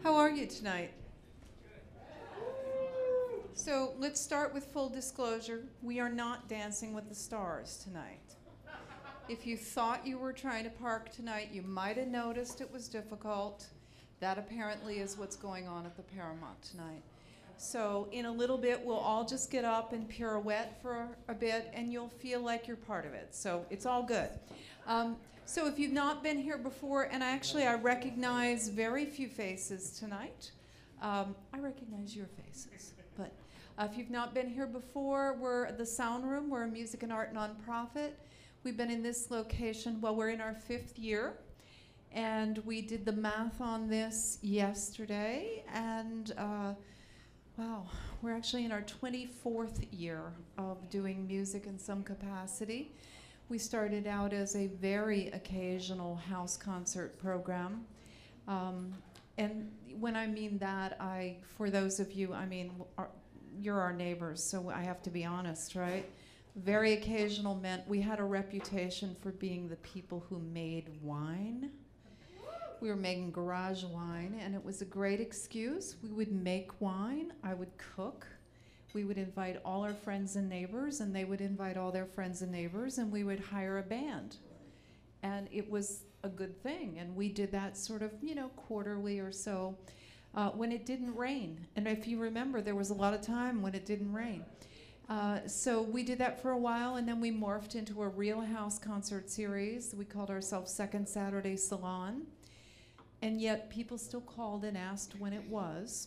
How are you tonight? So let's start with full disclosure. We are not Dancing with the Stars tonight. If you thought you were trying to park tonight, you might have noticed it was difficult. That apparently is what's going on at the Paramount tonight. So in a little bit, we'll all just get up and pirouette for a bit, and you'll feel like you're part of it. So it's all good. So if you've not been here before, and I recognize very few faces tonight. I recognize your faces, but if you've not been here before, we're at the Sound Room. We're a music and art nonprofit. We've been in this location, well, we're in our 5th year, and we did the math on this yesterday, and wow, we're actually in our 24th year of doing music in some capacity. We started out as a very occasional house concert program. And when I mean that, for those of you, you're our neighbors, so I have to be honest, right? Very occasional meant we had a reputation for being the people who made wine. We were making garage wine, and it was a great excuse. We would make wine, I would cook, we would invite all our friends and neighbors, and they would invite all their friends and neighbors, and we would hire a band. And it was a good thing, and we did that sort of, quarterly or so when it didn't rain. And if you remember, there was a lot of time when it didn't rain. So we did that for a while, and then we morphed into a real house concert series. We called ourselves Second Saturday Salon, and yet people still called and asked when it was.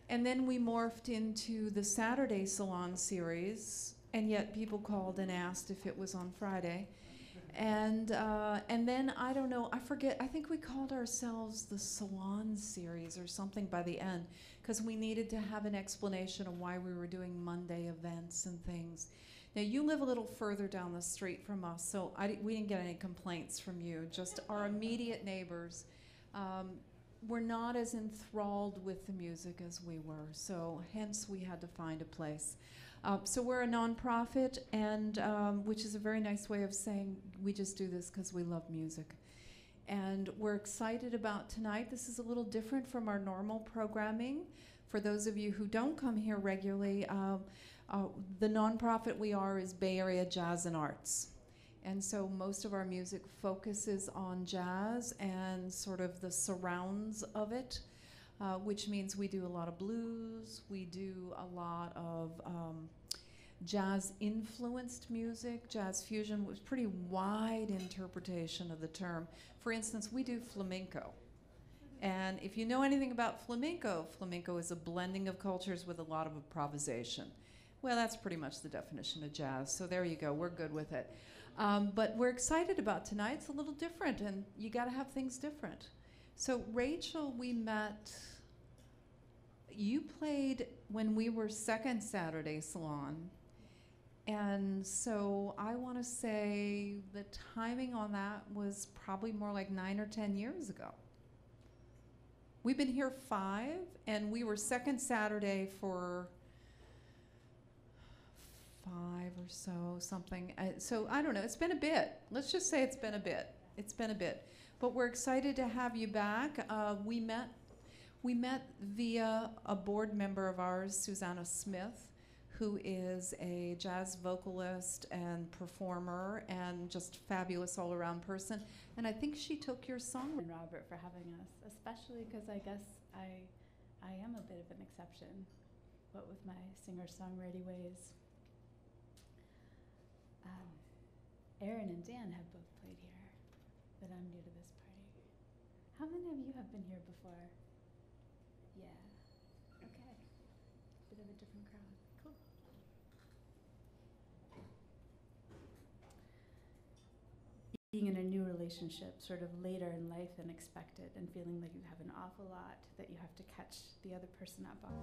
And then we morphed into the Saturday Salon series, and yet people called and asked if it was on Friday. And then, I don't know, I forget, I think we called ourselves the Salon series or something by the end, because we needed to have an explanation of why we were doing Monday events and things. Now, you live a little further down the street from us, so we didn't get any complaints from you, just our immediate neighbors. Were not as enthralled with the music as we were, so hence we had to find a place. So we're a nonprofit, and which is a very nice way of saying we just do this because we love music. And we're excited about tonight. This is a little different from our normal programming. For those of you who don't come here regularly, the nonprofit we are is Bay Area Jazz and Arts. And so most of our music focuses on jazz and sort of the surrounds of it, which means we do a lot of blues, we do a lot of jazz-influenced music. Jazz fusion was pretty wide interpretation of the term. For instance, we do flamenco. And if you know anything about flamenco, flamenco is a blending of cultures with a lot of improvisation. Well, that's pretty much the definition of jazz, so there you go, we're good with it. But we're excited about tonight. It's a little different, and you got to have things different. So Rachel, we met, you played when we were Second Saturday Salon, and so I want to say the timing on that was probably more like 9 or 10 years ago. We've been here 5, and we were Second Saturday for 5 or so, something. So I don't know, it's been a bit. Let's just say it's been a bit. It's been a bit. But we're excited to have you back. We met via a board member of ours, Susanna Smith, who is a jazz vocalist and performer and just fabulous all-around person. And I think she took your song. And Robert for having us, especially because I guess I am a bit of an exception, what with my singer-songwriter ways. Aaron and Dan have both played here, but I'm new to this party. How many of you have been here before? Yeah. Okay. Bit of a different crowd. Cool. Being in a new relationship sort of later in life than expected, and feeling like you have an awful lot that you have to catch the other person up on.